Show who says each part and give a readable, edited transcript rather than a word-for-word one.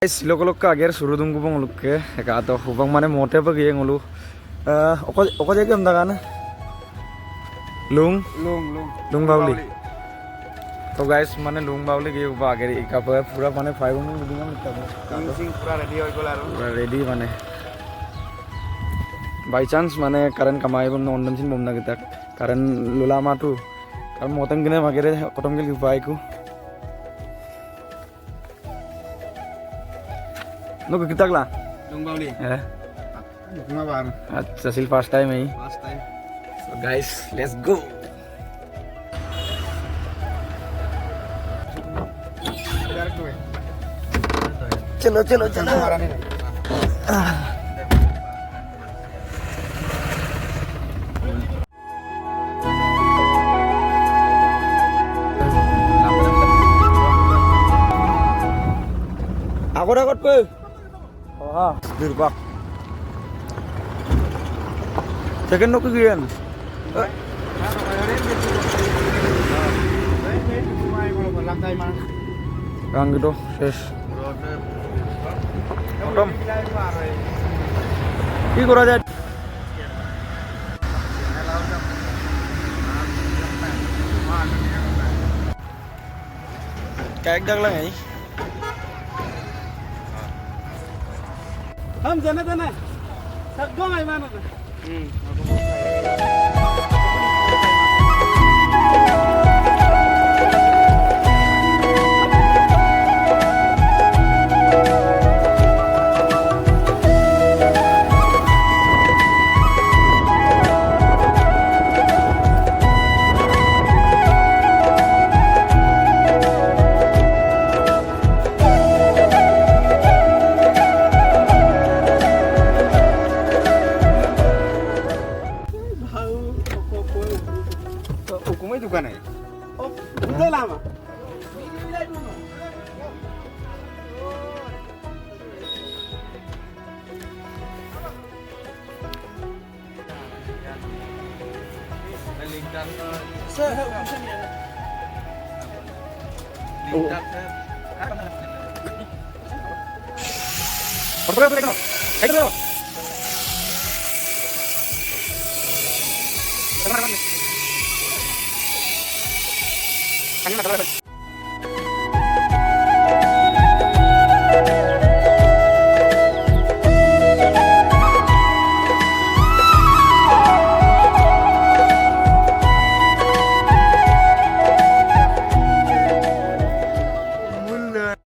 Speaker 1: Silok ka agar surudung kubang luk ke atau kubang mana mote apa gaya ngulu oko jaga am dagan lung bauli तो guys Mane लुंग बावली के ऊपर आगे एक आप पूरा माने फाइव में बुदिंगा मिलता है सिंग पूरा रेडी हो गया पूरा रेडी माने बाय चांस माने करंट कमाई बन नॉन सिन बमना kita करंट लुला मातु कारण मोतंग गने वगैरह कटम के ऊपर आइको नो kita lah
Speaker 2: लुंग बावली लुंग बार
Speaker 1: अच्छा सिल फर्स्ट टाइम है so guys let's go चलो चलो चलो aku dapat pe wah dirbak second nok gian Kang gitu, ses. Tom. Ki kora যায়? Kayak dag lang eh.
Speaker 2: हम जाना जाना सगळं आहे मानत
Speaker 1: Hukumnya juga nih.
Speaker 2: Oh, udah lama.
Speaker 1: Ini